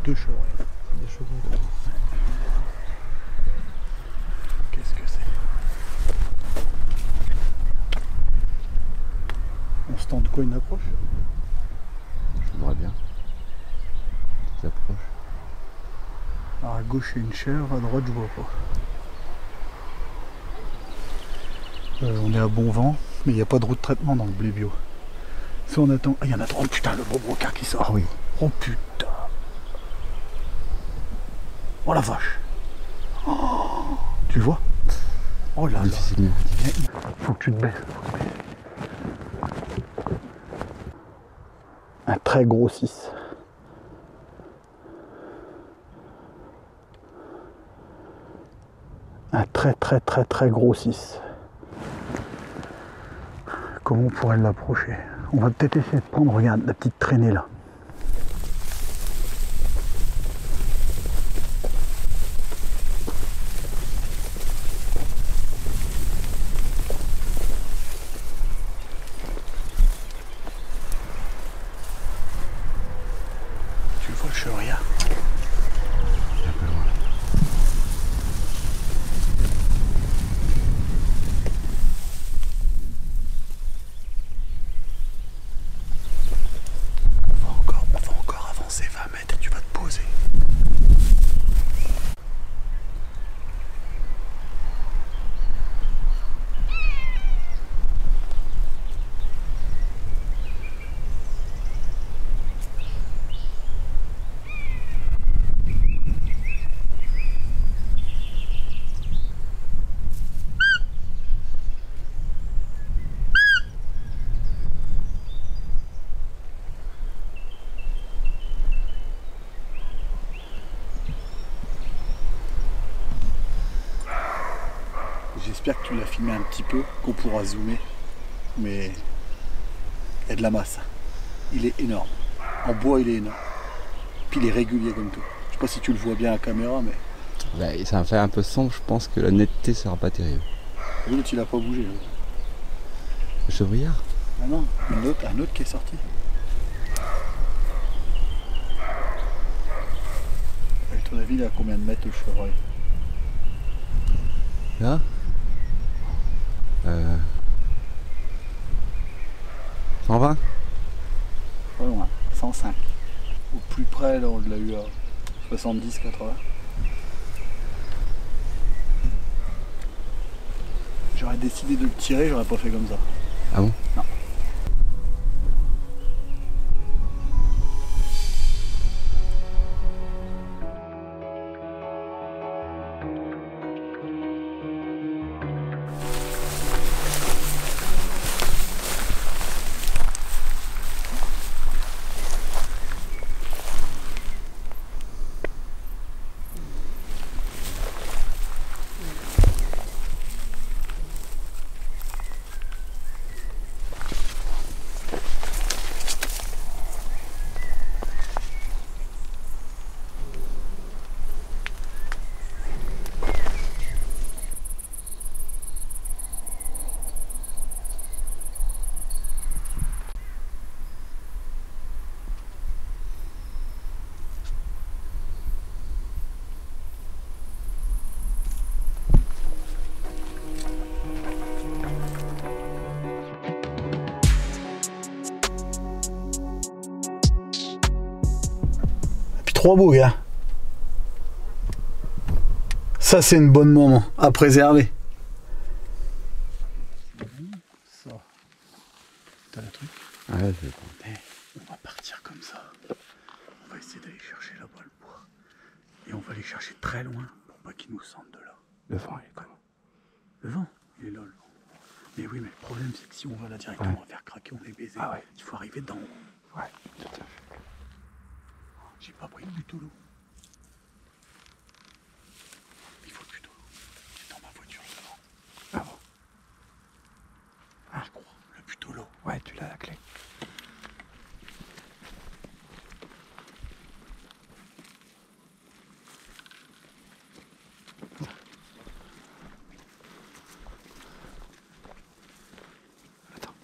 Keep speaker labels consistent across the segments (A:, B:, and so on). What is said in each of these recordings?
A: 2 chevreuils.
B: Des chevreuils.
A: Qu'est-ce que c'est? On se tente quoi, une approche?
B: Je voudrais bien. Petite approche.
A: Alors à gauche il y a une chèvre, à droite je vois pas. On est à bon vent, mais il n'y a pas de route de traitement dans le blé bio. Si on attend. Ah, il y en a trop. Oh putain, le gros brocard qui sort.
B: Ah oui.
A: Oh putain. Oh la vache. Oh, tu le vois? Oh là là.
B: Difficilement.
A: Faut que tu te baisses. Un très gros 6. Un très gros 6. Comment on pourrait l'approcher? On va peut-être essayer de prendre, regarde, la petite traînée là. Tu vois le chevreuil?
B: Un peu loin.
A: On va encore avancer 20 mètres et tu vas te poser. J'espère que tu l'as filmé un petit peu, qu'on pourra zoomer. Mais il y a de la masse. Il est énorme. En bois, il est énorme. Puis il est régulier comme tout. Je sais pas si tu le vois bien à la caméra, mais.
B: Bah, ça va faire un peu sombre, je pense que la netteté sera pas terrible.
A: Oui, tu l'as pas bougé. Là.
B: Le chevrillard?
A: Ah non, un autre qui est sorti. À ton avis, il a combien de mètres le chevreuil?
B: Là 120?
A: Pas loin, 105. Au plus près, là, on l'a eu à 70-80. J'aurais décidé de le tirer, j'aurais pas fait comme ça.
B: Ah bon?
A: Non. Trois beaux gars. Ça c'est une bonne moment à préserver. Ça. T'as le truc?
B: Ouais, c'est bon.
A: On va partir comme ça. On va essayer d'aller chercher là-bas le bois. Et on va aller chercher très loin pour pas qu'ils nous sentent de là.
B: Le vent, il est comment?
A: Le vent, il est là. Le vent. Mais oui, mais le problème c'est que si on va là directement, on va faire craquer, on les baiser.
B: Ah ouais.
A: Il faut arriver d'en haut.
B: Ouais, tout à fait.
A: J'ai pas pris le butolo. Il faut le butolo. C'est dans ma voiture devant.
B: Ah bon?
A: Ah, je crois. Le butolo.
B: Ouais, tu l'as la clé. Attends.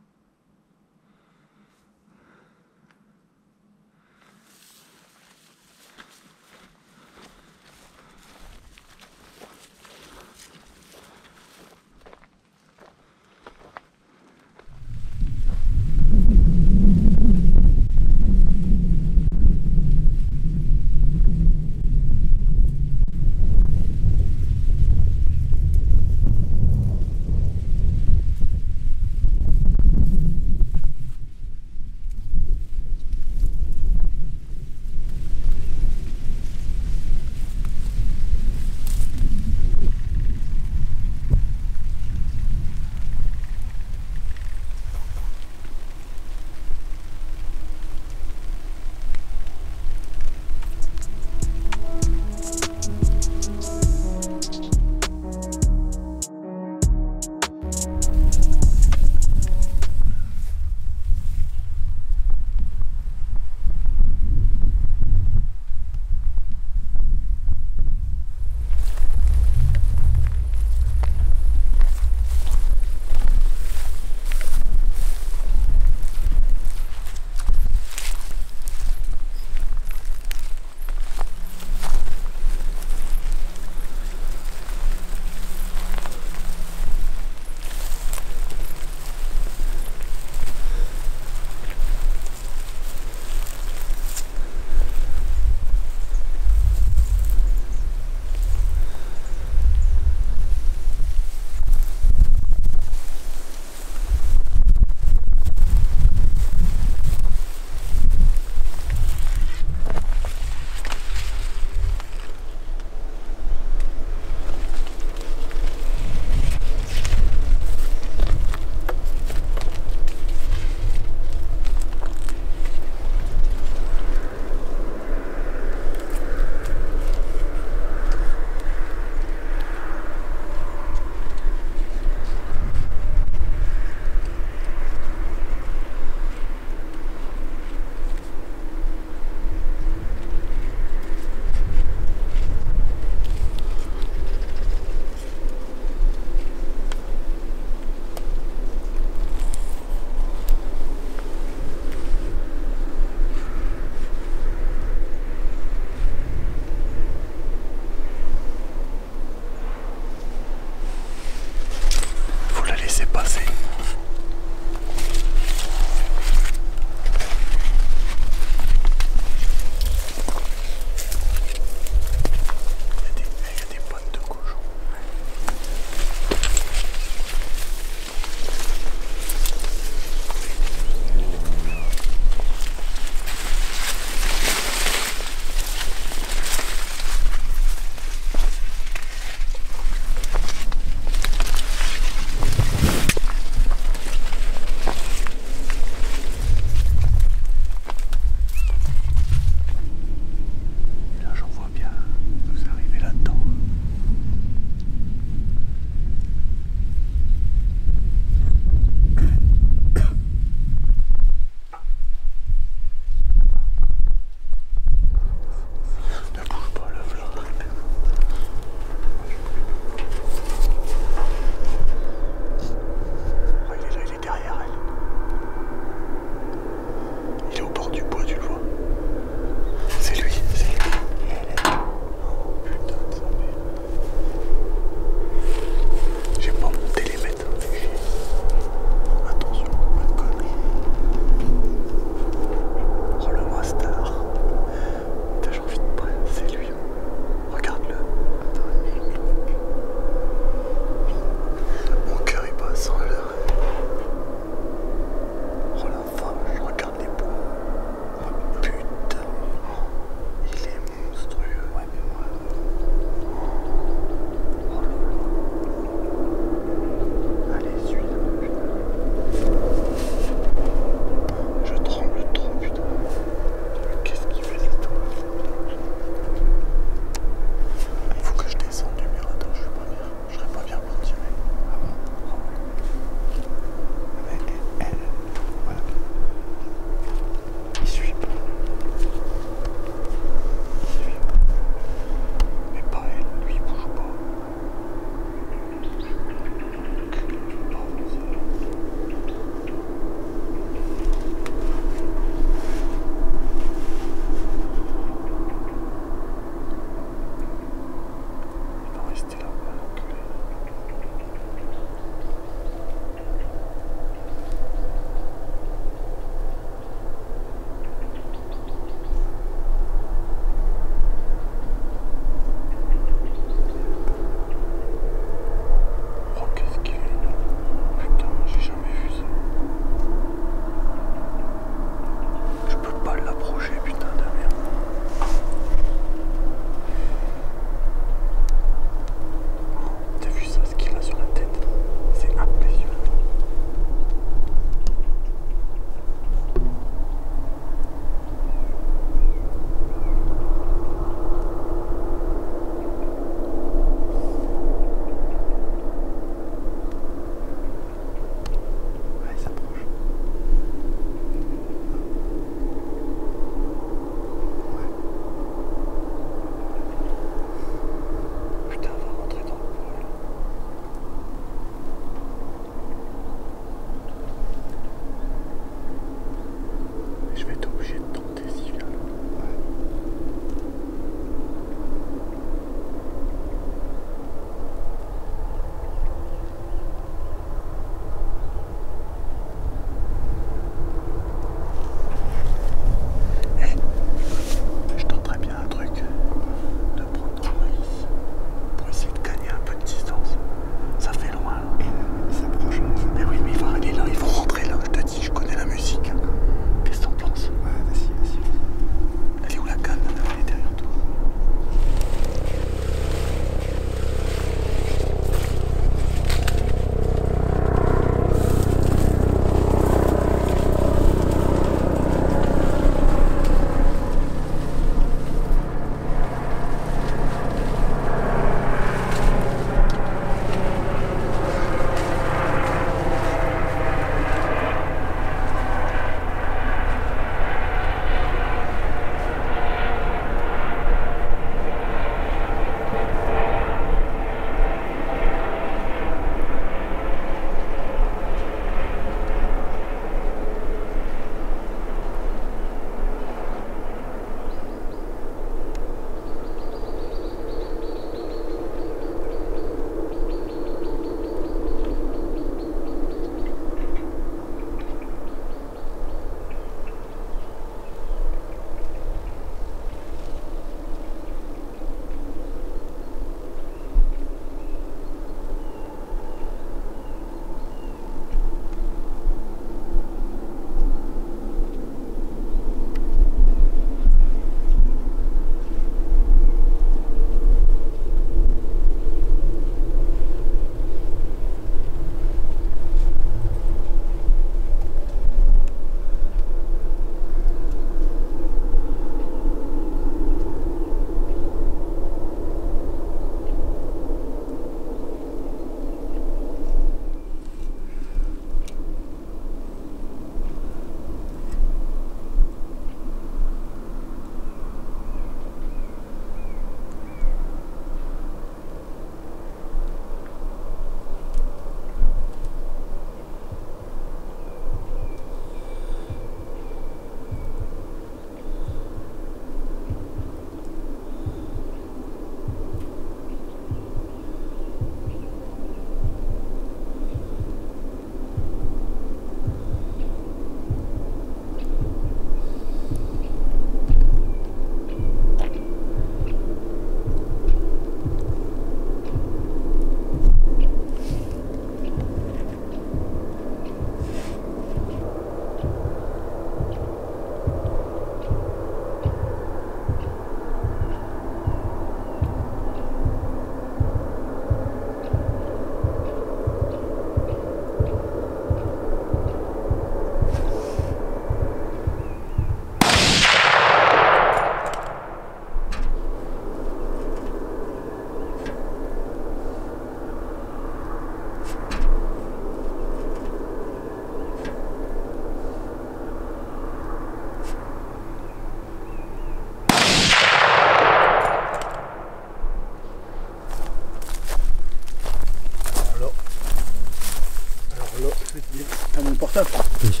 A: portable.
B: Oui.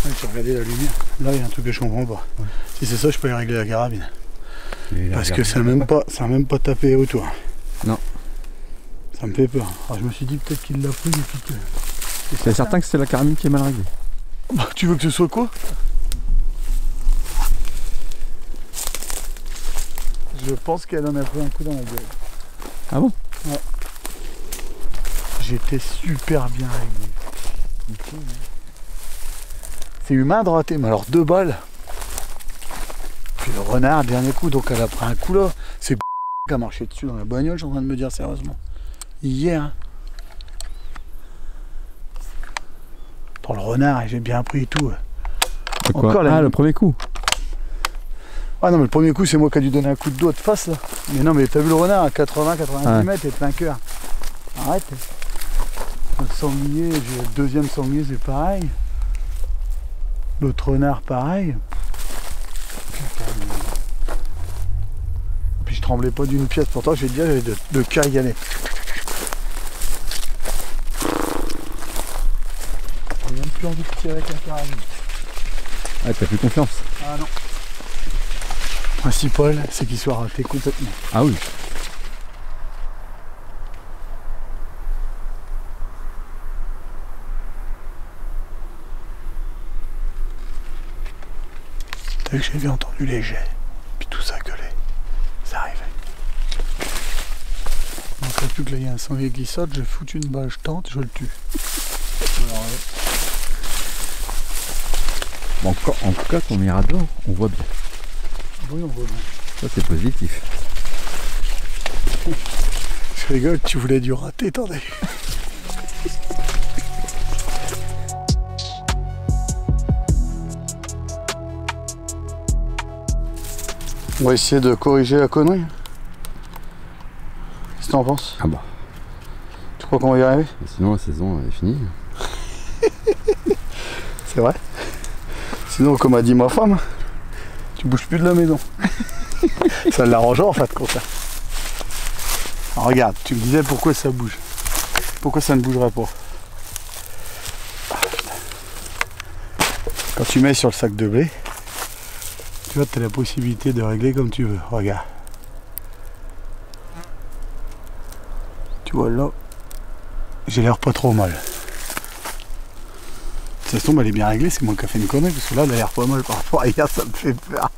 A: Ouais, j'ai regardé la lumière. Là, il y a un truc que je comprends pas.
B: Ouais.
A: Si c'est ça, je peux y régler la carabine.
B: Et
A: Parce
B: regarde.
A: que ça n'a même pas tapé autour.
B: Non.
A: Ça me fait peur. Alors je me suis dit peut-être qu'il l'a pris et puis que...
B: C'est certain que c'est la carabine qui est mal réglée.
A: Bah, tu veux que ce soit quoi? Je pense qu'elle en a pris un coup dans la gueule.
B: Ah bon?
A: Ouais. J'étais super bien réglé. C'est humain de rater, mais alors 2 balles. Puis le renard, dernier coup, donc elle a pris un coup là. C'est qui a marché dessus dans la bagnole, je suis en train de me dire sérieusement. Hier. Hein. Pour le renard, j'ai bien pris et tout.
B: Quoi?
A: Encore,
B: Ah, le premier coup.
A: Ah non, mais le premier coup, c'est moi qui ai dû donner un coup de doigt de face là. Mais non, mais t'as vu le renard à 80-90 mètres et plein cœur. Arrête. Le sanglier, le deuxième sanglier, c'est pareil. L'autre renard, pareil. Puis je tremblais pas d'une pièce, pourtant je vais te dire, j'avais de cas à y aller. J'ai même plus envie de tirer avec la carabine.
B: Ah, t'as plus confiance.
A: Ah non. Le principal, c'est qu'il soit raté complètement.
B: Ah oui.
A: T'as vu que j'avais entendu les jets, puis tout ça gueulait. Ça arrivait. Il manquerait plus que là, il y a un sanglier qui saute, je fous une balle, je tente, je le tue. Alors,
B: Bon, en tout cas, ton mirador, on voit bien.
A: oui, on voit bien.
B: Ça, c'est positif.
A: Je rigole, tu voulais du raté, t'en as eu. On va essayer de corriger la connerie. Qu'est-ce que t'en penses?
B: Ah bah.
A: Tu crois qu'on va y arriver?
B: Sinon, la saison est finie.
A: C'est vrai. Sinon, comme a dit ma femme, tu bouges plus de la maison. Ça l'arrange en fait, comme ça. Alors, regarde, tu me disais pourquoi ça bouge. Pourquoi ça ne bougerait pas? Quand tu mets sur le sac de blé, tu vois, tu as la possibilité de régler comme tu veux. Regarde. Tu vois là, j'ai l'air pas trop mal. Si ça se tombe, elle est bien réglée, c'est moi qui a fait une connerie, parce que là, elle a l'air pas mal par rapport à hier, ça me fait peur.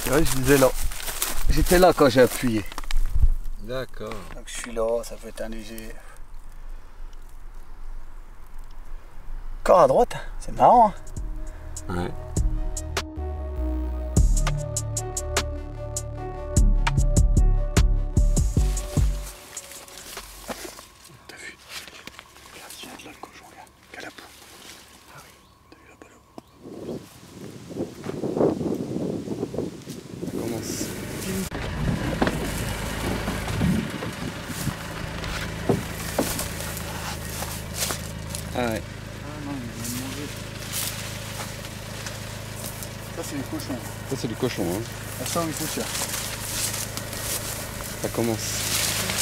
A: C'est vrai, je disais là. J'étais là quand j'ai appuyé.
B: D'accord.
A: Donc je suis là, ça peut être un léger. Encore à droite, c'est marrant. Hein.
B: Ouais.
A: T'as vu? Regarde, il y a de là le cochon, regarde. Quelle la boue. Ah oui, t'as vu là-bas là.
B: Ça commence. Ah ouais.
A: Ah non, il va me manger. Ça, c'est les cochons.
B: Ça, c'est du cochon, hein.
A: Ça sent une poussière.
B: Ça commence.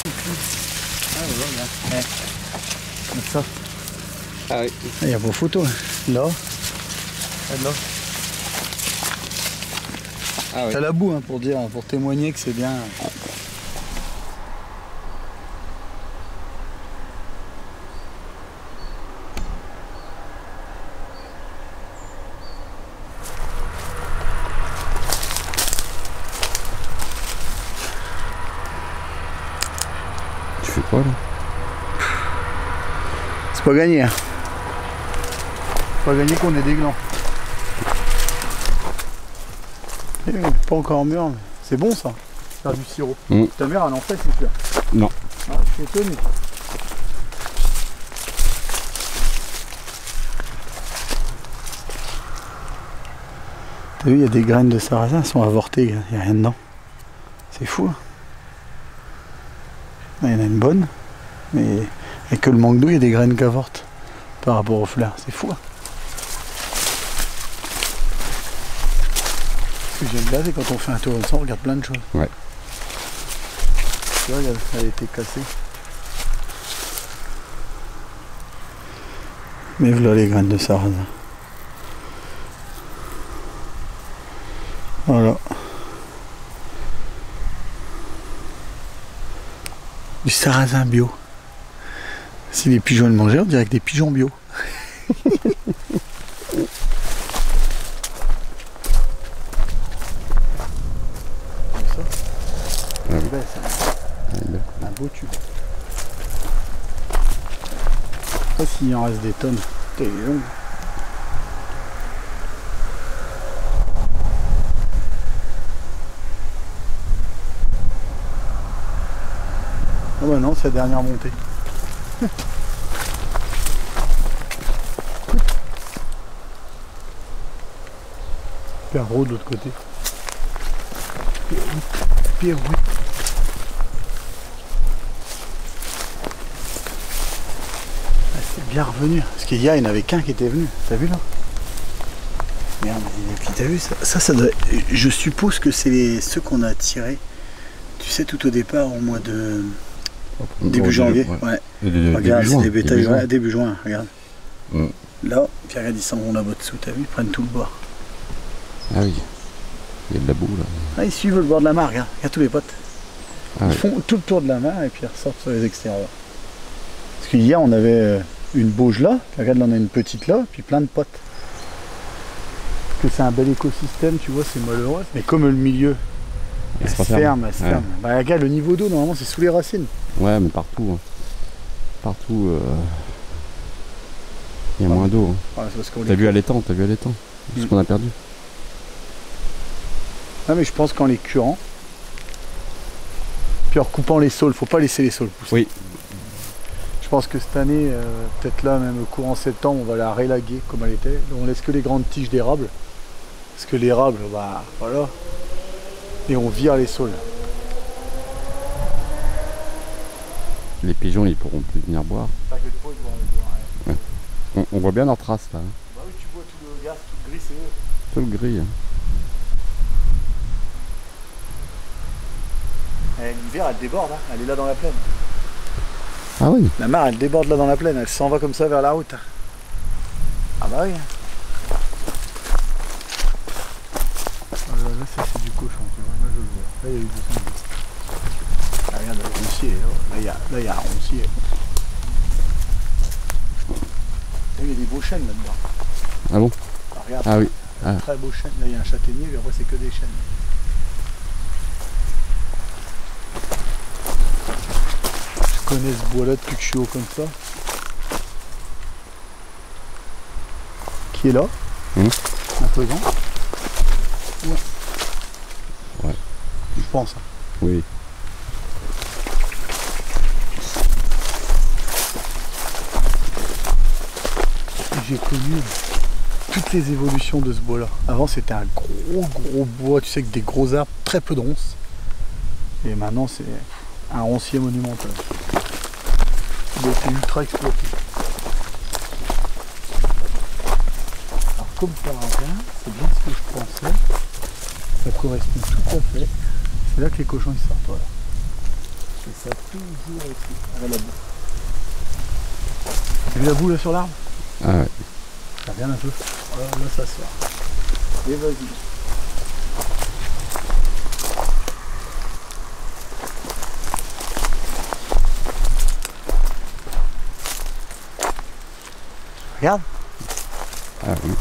A: Ah, voilà, regarde. Comme ça.
B: Ah oui.
A: Il y a vos photos. Là. Et là.
B: Ah oui.
A: T'as la boue hein, pour dire, pour témoigner que c'est bien.
B: Tu fais quoi là?
A: C'est pas gagné. Hein. C'est pas gagné qu'on ait des glands. Pas encore mûr, mais c'est bon ça. Faire du sirop. Ta mère elle en fait, c'est sûr.
B: Non.
A: Ah, je suis étonné. T'as vu, il y a des graines de sarrasin, elles sont avortées, il n'y a rien dedans. C'est fou. Hein. Il y en a une bonne, mais avec que le manque d'eau, il y a des graines qui avortent. par rapport aux fleurs. C'est fou. Hein. Ce que j'aime bien, c'est quand on fait un tour comme ça, on regarde plein de choses.
B: Ouais.
A: Tu vois, regarde, elle a été cassée. Mais voilà les graines de sarrasin. Voilà. Du sarrasin bio. Si les pigeons le mangeaient, on dirait que des pigeons bio. C'est belle, ça. Un beau tube. Je sais pas s'il en reste des tonnes. Putain, il est long. Oh bah non, c'est la dernière montée. Super gros de l'autre côté. Pire oui. C'est bien revenu. Parce qu'hier, il n'y en avait qu'un qui était venu. T'as vu là? Merde, et puis t'as vu ça doit... Je suppose que c'est ceux qu'on a tirés. Tu sais, tout au départ, au mois de... Début janvier, ouais. Regarde, c'est des bétails, ouais, début juin, regarde. Là, puis regarde, ils s'en vont là-bas dessous, t'as vu, ils prennent tout le bord.
B: Ah oui, il y a de la boue là.
A: Ah, ils suivent le bord de la mare, regarde tous les potes.
B: Ah,
A: ils font tout le tour de la mare et puis ils ressortent sur les extérieurs. Parce qu'hier, on avait une bauge là, regarde, là, on a une petite là, puis plein de potes. Parce que c'est un bel écosystème, tu vois, c'est malheureux. Mais comme le milieu, elle se ferme, elle se ferme. Bah, regarde, le niveau d'eau, normalement, c'est sous les racines.
B: Ouais, mais partout. Hein. Partout, il y a moins d'eau. Hein. Ouais, t'as vu à l'étang, ce qu'on a perdu.
A: Ah, mais je pense qu'en les curant, puis en recoupant les saules, faut pas laisser les saules pousser.
B: Oui.
A: Je pense que cette année, peut-être là, même au courant septembre, on va la rélaguer comme elle était. Donc on laisse que les grandes tiges d'érable. Parce que l'érable, bah voilà. Et on vire les saules.
B: Les pigeons, ils pourront plus venir boire.
A: T'inquiète pas, ils vont les boire.
B: Ouais. On voit bien leurs traces là.
A: Bah oui, tu vois tout le gaz, tout le gris, c'est eux.
B: Tout le gris. Hein.
A: L'hiver, elle déborde, hein. Elle est là dans la plaine.
B: Ah oui.
A: La mare, elle déborde là dans la plaine, elle s'en va comme ça vers la route. Ah bah oui. Là, ça c'est du cochon, tu vois. Là, je le vois. Là, il y a eu du sanglier. Ah, regarde, le roncier. Là, il y a un roncier. Là, il y a des beaux chênes là-dedans.
B: Ah bon?
A: Ah, regarde.
B: Ah oui. Ah.
A: Très beaux chênes. Là, il y a un châtaignier, mais après, c'est que des chênes. Je connais ce bois-là depuis que je suis haut comme ça. Qui est là. Imposant. Ouais. Je pense.
B: Oui.
A: J'ai connu toutes les évolutions de ce bois-là. Avant, c'était un gros bois, tu sais, avec des gros arbres, très peu de ronces. Et maintenant, c'est un roncier monumental. Il a été ultra exploité. Alors, comme par hasard, c'est bien ce que je pensais. Ça correspond tout à fait. C'est là que les cochons ils sortent, voilà. Et ça a toujours été. Regarde la boue. Tu as vu la boue là sur l'arbre?
B: Ah ouais.
A: Ça regarde un peu. Voilà, là ça sort. Et vas-y. Regarde.
B: Ah oui.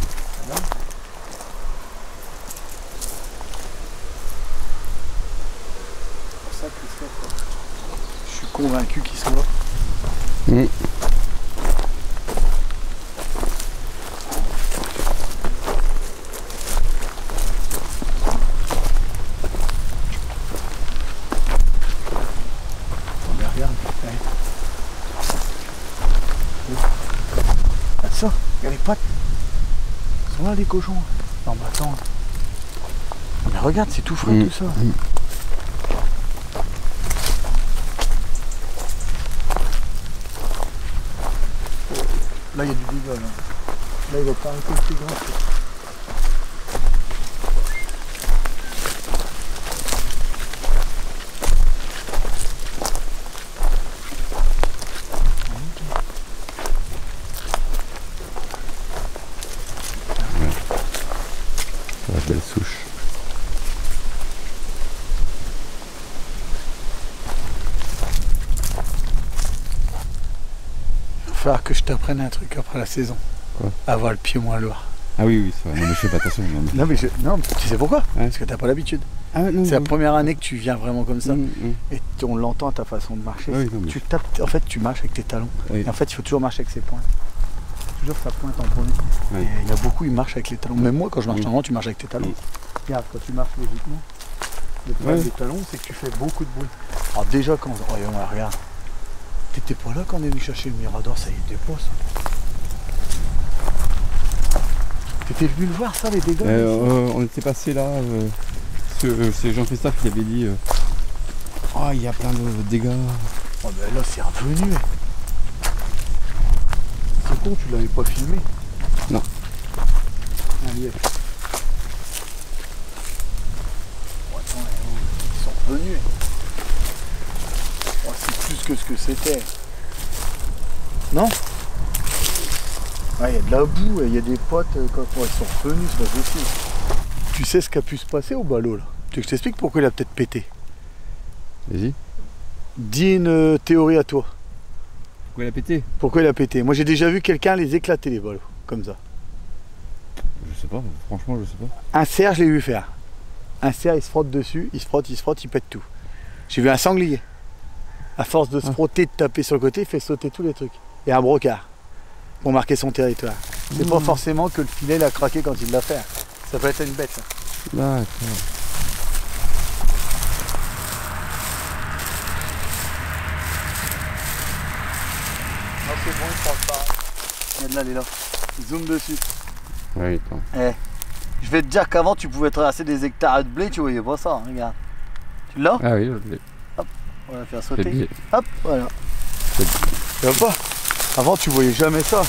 A: Ça, Christophe, je suis convaincu qu'il soit. Mais regarde, ça, il y a les pattes. Ils sont là les cochons. Non mais attends. Mais regarde, c'est tout frais tout ça. Là, il y a du dégât. Là, il va pas arrêter de plus grand.
B: La belle souche.
A: Il va falloir que je t'apprenne un truc après la saison.
B: Quoi?
A: Avoir le pied moins lourd.
B: Ah oui, oui, c'est vrai. Non, mais je fais pas attention. Non, mais...
A: Non, tu sais pourquoi?
B: Ouais.
A: Parce que t'as pas l'habitude.
B: Ah, non,
A: C'est la première année que tu viens vraiment comme ça.
B: Mm.
A: Et on l'entend à ta façon de marcher.
B: Oui, non, mais...
A: Tu tapes, en fait, tu marches avec tes talons.
B: Oui.
A: Et en fait, il faut toujours marcher avec ses pointes. Toujours sa pointe en premier.
B: Oui.
A: Et il y en a beaucoup, ils marchent avec les talons. Même moi, quand je marche normalement, tu marches avec tes talons.
B: Oui.
A: Regarde, quand tu marches logiquement, le problème des talons, c'est que tu fais beaucoup de bruit. Alors déjà, quand... Oh, regarde. T'étais pas là quand on est venu chercher le Mirador, ça y est, dépasse. T'étais venu le voir, ça, les dégâts?
B: On était passé là. C'est Jean-Christophe qui avait dit oh, il y a plein de dégâts.
A: Oh, ben là, c'est revenu. C'est con, tu l'avais pas filmé.
B: Non.
A: Un lièvre. Oh, attends, ils sont revenus. Oh, c'est plus que ce que c'était. Non? Ah, il y a de la boue, il y a des potes, quand ils sont revenus, c'est pas possible. Tu sais ce qui a pu se passer au ballot là? Tu veux que je t'explique pourquoi il a peut-être pété?
B: Vas-y.
A: Dis une théorie à toi.
B: Pourquoi il a pété?
A: Pourquoi il a pété? Moi j'ai déjà vu quelqu'un les éclater les ballots, comme ça.
B: Je sais pas, franchement je sais pas.
A: Un cerf, je l'ai vu faire. Un cerf, il se frotte dessus, il se frotte, il pète tout. J'ai vu un sanglier. À force de se frotter, de taper sur le côté, il fait sauter tous les trucs. Et un brocard. Pour marquer son territoire. C'est pas forcément que le filet l'a craqué quand il l'a fait. Ça peut être une bête. Ça.
B: D'accord.
A: Non, c'est bon, il prend pas. Regarde là, elle est là. Zoom dessus.
B: Ouais, attends.
A: Eh, je vais te dire qu'avant, tu pouvais traverser des hectares de blé, tu voyais pas ça. Regarde. Tu l'as?
B: Ah oui, je l'ai.
A: Hop, on va faire sauter.
B: Bien.
A: Hop, voilà. Tu vois pas? Avant, tu voyais jamais ça.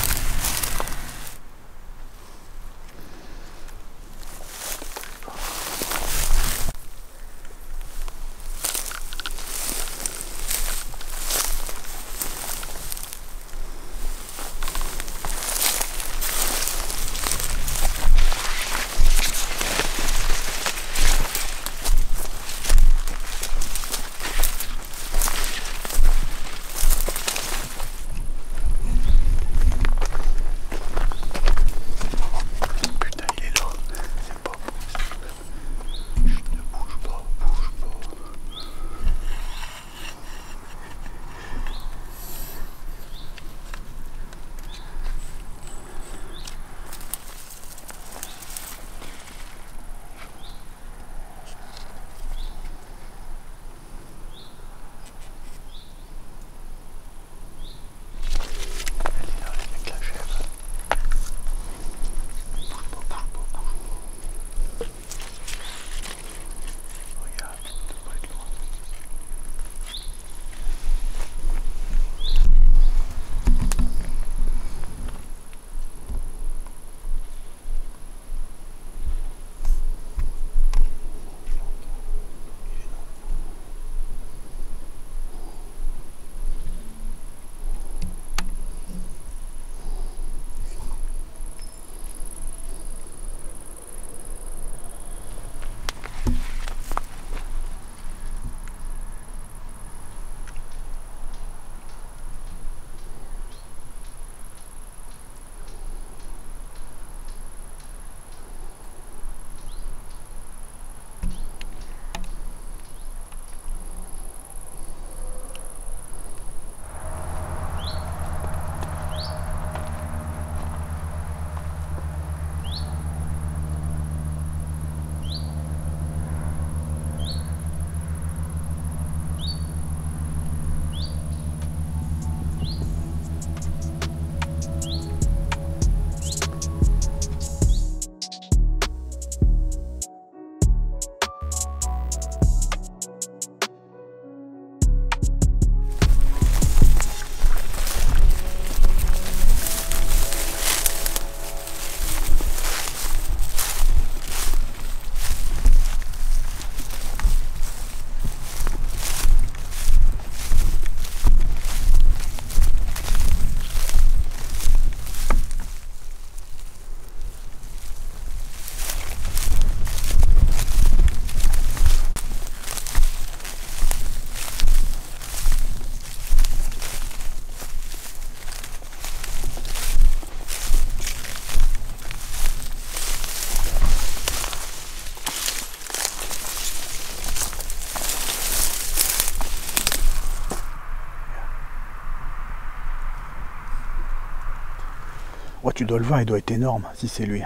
A: Ouais, tu dois le voir, il doit être énorme si c'est lui.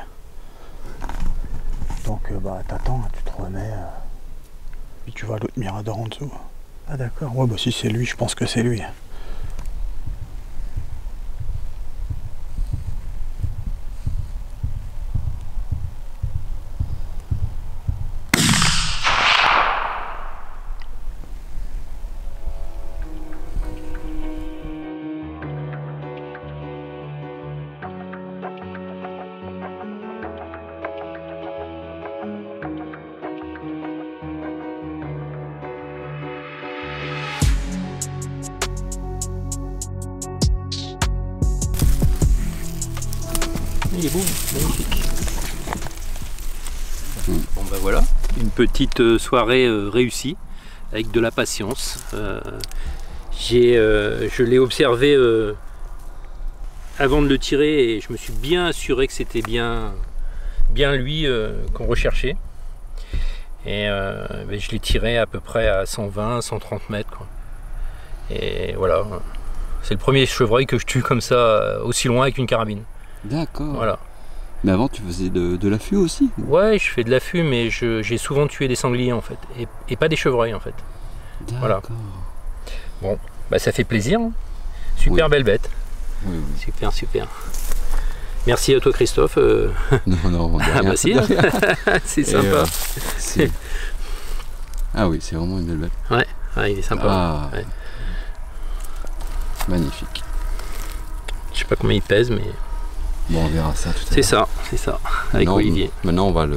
A: Donc bah t'attends, tu te remets. Puis tu vois l'autre mirador en dessous. Ah d'accord, ouais bah si c'est lui, je pense que c'est lui.
C: Il est beau, magnifique. Bon ben voilà, une petite soirée réussie avec de la patience. Je l'ai observé avant de le tirer et je me suis bien assuré que c'était bien lui qu'on recherchait. Et ben je l'ai tiré à peu près à 120, 130 mètres quoi. Et voilà, c'est le premier chevreuil que je tue comme ça aussi loin avec une carabine.
B: D'accord.
C: Voilà.
B: Mais avant, tu faisais de l'affût aussi?
C: Ouais, je fais de l'affût, mais j'ai souvent tué des sangliers en fait, et pas des chevreuils en fait. Voilà. Bon, bah ça fait plaisir. Hein. Super belle bête.
B: Oui, oui.
C: Super, super. Merci à toi Christophe.
B: Non,
C: Ah bah si, hein. C'est sympa.
B: Ah oui, c'est vraiment une belle bête.
C: Ouais, il est sympa.
B: Ah.
C: Ouais.
B: Magnifique.
C: Je sais pas combien il pèse, mais...
B: Bon, on verra ça tout à l'heure.
C: C'est ça, avec Olivier.
B: Maintenant, on va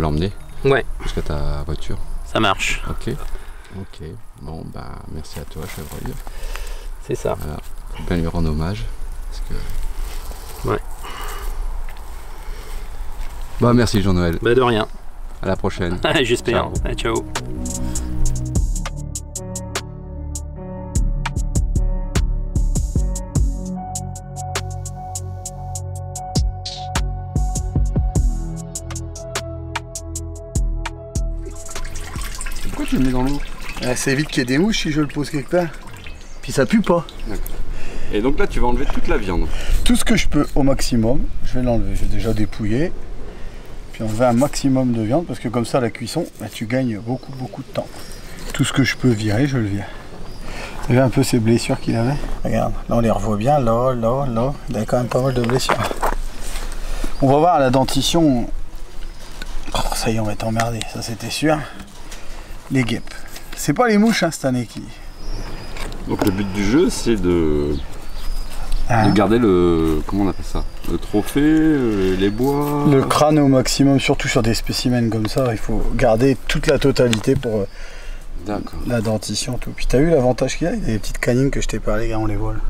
B: l'emmener.
C: Ouais.
B: Jusqu'à ta voiture.
C: Ça marche.
B: Ok. Bon, bah, merci à toi, chevreuil.
C: C'est ça.
B: Voilà. Faut bien lui rendre hommage. Parce que...
C: Ouais.
B: Bah, merci Jean-Noël.
C: Bah, de rien.
B: À la prochaine.
C: J'espère. Ciao.
B: Pourquoi tu le mets dans l'eau?
A: Ça évite qu'il y ait des mouches si je le pose quelque part. Puis ça pue pas.
B: D'accord. Et donc là, tu vas enlever toute la viande.
A: Tout ce que je peux au maximum, je vais l'enlever. J'ai déjà dépouillé. Puis enlever un maximum de viande parce que comme ça, la cuisson, bah, tu gagnes beaucoup de temps. Tout ce que je peux virer, je le vire. Tu as vu un peu ces blessures qu'il avait? Regarde, là on les revoit bien, là. Il avait quand même pas mal de blessures. On va voir la dentition. Oh, ça y est, on va être emmerdé, ça c'était sûr. Les guêpes. C'est pas les mouches hein, cette année qui...
B: Donc le but du jeu, c'est de garder le... Comment on appelle ça? Le trophée, les bois...
A: Le crâne au maximum, surtout sur des spécimens comme ça. Il faut garder toute la totalité pour la dentition. Tout. Puis t'as vu l'avantage qu'il y a? Il y a des petites canines que je t'ai parlé, on les vole.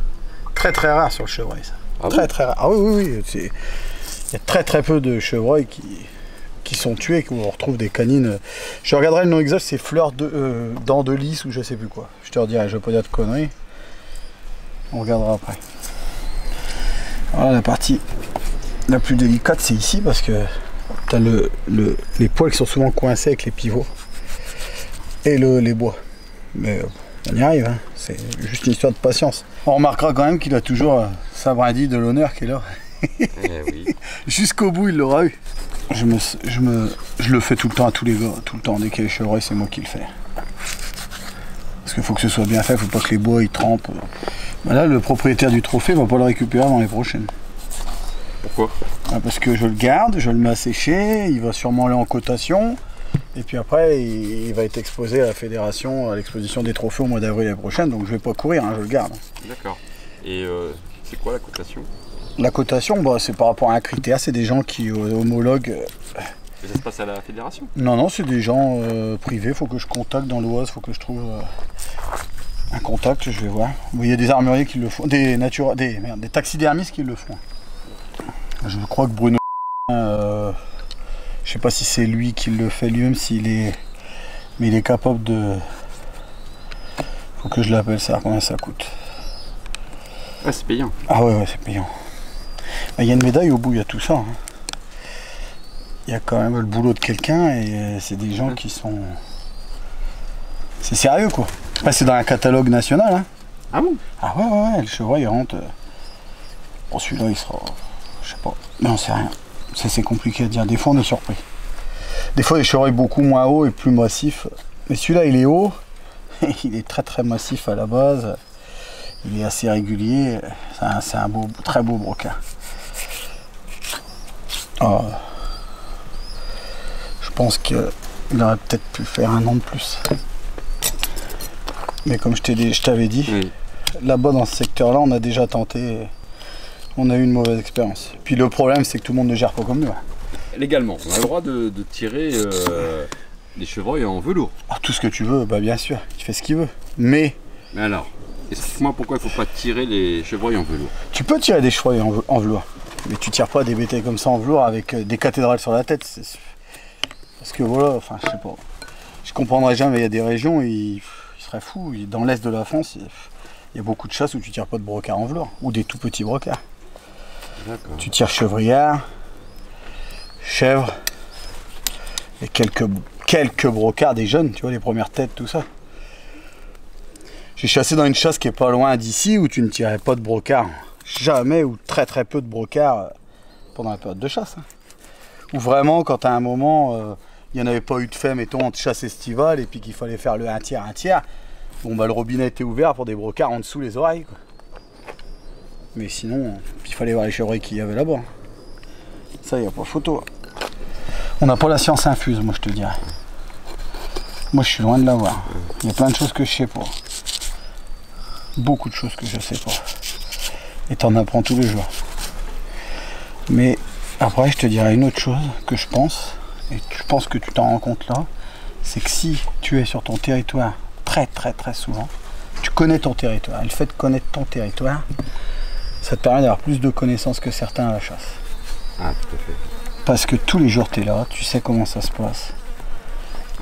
A: Très rare sur le chevreuil ça.
B: Ah
A: très rare. Ah oui. Il y a très peu de chevreuils qui sont tués, où on retrouve des canines. Je regarderai le nom exact, c'est fleurs de dents de lys ou je sais plus quoi. Je te redirai, je vais pas dire de conneries. On regardera après. Voilà la partie la plus délicate, c'est ici parce que tu as les poils qui sont souvent coincés avec les pivots et les bois. Mais on y arrive, hein. C'est juste une histoire de patience. On remarquera quand même qu'il a toujours sa brindille de l'honneur qui est là.
B: oui.
A: Jusqu'au bout, il l'aura eu. Je le fais tout le temps à tous les gars, tout le temps. Dès qu'il y a les chevreuils, c'est moi qui le fais. Parce qu'il faut que ce soit bien fait, il ne faut pas que les bois ils trempent. Là, le propriétaire du trophée va pas le récupérer dans les prochaines.
B: Pourquoi?
A: Parce que je le garde, je le mets à sécher, il va sûrement aller en cotation. Et puis après, il va être exposé à la fédération, à l'exposition des trophées au mois d'avril l'année prochaine. Donc je ne vais pas courir, hein, je le garde.
B: D'accord. Et c'est quoi la cotation?
A: La cotation, bah, c'est par rapport à un critère, c'est des gens qui homologuent.
B: Et ça se passe à la fédération? Non,
A: c'est des gens privés, il faut que je contacte dans l'Oise, il faut que je trouve un contact, je vais voir. Il y a des armuriers qui le font, des taxidermistes qui le font. Je crois que Bruno, je sais pas si c'est lui qui le fait lui-même, mais il est capable de... Faut que je l'appelle, ça, combien ça coûte?
B: Ah, c'est payant.
A: Ah ouais, c'est payant. Il y a une médaille au bout, il y a tout ça. Hein. Il y a quand même le boulot de quelqu'un et c'est des gens qui sont... C'est sérieux quoi. Après c'est dans un catalogue national. Hein.
B: Ah bon?
A: Ah ouais, le chevreuil rentre.
D: Bon, celui-là, il sera... Je sais pas. Non, c'est rien. C'est compliqué à dire. Des fois, on est surpris. Des fois, les chevreuils beaucoup moins hauts et plus massifs. Mais celui-là, il est haut. Il est très très massif à la base. Il est assez régulier. C'est un beau, très beau brocard. Oh. Je pense qu'il aurait peut-être pu faire 1 an de plus. Mais comme je t'avais dit, oui. Là-bas dans ce secteur-là, on a déjà tenté. On a eu une mauvaise expérience. Puis le problème, c'est que tout le monde ne gère pas comme nous.
B: Légalement, on a le droit de tirer les chevreuils en velours.
D: Ah, tout ce que tu veux, bah bien sûr, tu fais ce qu'il veut. Mais
B: alors, explique-moi pourquoi il ne faut pas tirer les chevreuils en velours.
D: Tu peux tirer des chevreuils en velours, mais tu tires pas des bétails comme ça en velours avec des cathédrales sur la tête. Parce que voilà, enfin je sais pas. Je comprendrais jamais, il y a des régions, ils seraient fous. Dans l'est de la France, il y a beaucoup de chasses où tu tires pas de brocard en velours, ou des tout petits brocards. Tu tires chevriard, chèvre, et quelques brocards des jeunes, tu vois, les premières têtes, tout ça. J'ai chassé dans une chasse qui est pas loin d'ici où tu ne tirais pas de brocard, jamais, ou très très peu de brocard pendant la période de chasse. Ou vraiment quand à un moment, il n'y en avait pas eu de fait, mettons, en chasse estivale, et puis qu'il fallait faire le 1/3, bon bah le robinet était ouvert pour des brocards en dessous les oreilles, quoi. Mais sinon, il fallait voir les chevreuils qu'il y avait là-bas. Ça, il n'y a pas photo. On n'a pas la science infuse, moi je te dirais. Moi je suis loin de l'avoir. Il y a plein de choses que je sais pas. Beaucoup de choses que je sais pas. Et t'en apprends tous les jours. Mais après, je te dirais une autre chose que je pense, et je pense que tu t'en rends compte là, c'est que si tu es sur ton territoire très très très souvent, tu connais ton territoire. Et le fait de connaître ton territoire, ça te permet d'avoir plus de connaissances que certains à la chasse.
B: Ah, tout à fait.
D: Parce que tous les jours tu es là, tu sais comment ça se passe.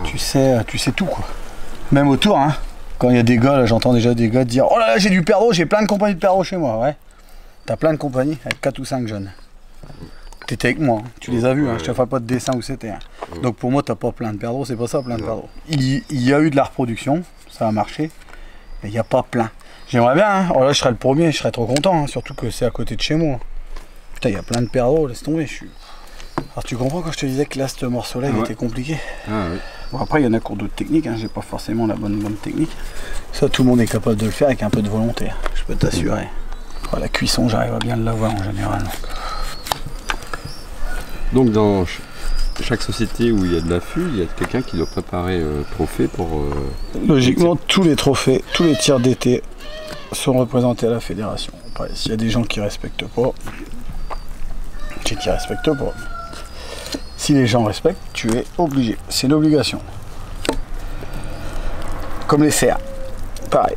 D: Ah. Tu sais tout quoi. Même autour, hein. Quand il y a des gars, là j'entends déjà des gars dire « Oh là là, j'ai du perdreau, j'ai plein de compagnies de perdreau chez moi. » Ouais. T'as plein de compagnies avec 4 ou 5 jeunes. T'étais avec moi, hein. Tu les as vus, hein. Je te fais pas de dessin où c'était. Hein. Donc pour moi, t'as pas plein de perdreaux, c'est pas ça plein de perdreaux. Il y a eu de la reproduction, ça a marché, mais il n'y a pas plein. J'aimerais bien, hein. Oh là je serais le premier, je serais trop content, hein. Surtout que c'est à côté de chez moi. Putain, il y a plein de perdreaux, laisse tomber. Alors tu comprends quand je te disais que là, ce morceau-là, il était compliqué. Ah, oui. Bon après, il y en a qui ont d'autres techniques, hein. J'ai pas forcément la bonne technique. Ça, tout le monde est capable de le faire avec un peu de volonté, je peux t'assurer. Oh, la cuisson, j'arrive à bien l'avoir en général.
B: Donc dans chaque société où il y a de l'affût, il y a quelqu'un qui doit préparer trophée pour...
D: Logiquement, tous les trophées, tous les tirs d'été sont représentés à la fédération. Après, s'il y a des gens qui respectent pas, tu t'y respectes pas. Si les gens respectent, tu es obligé. C'est l'obligation. Comme les cerfs. Pareil.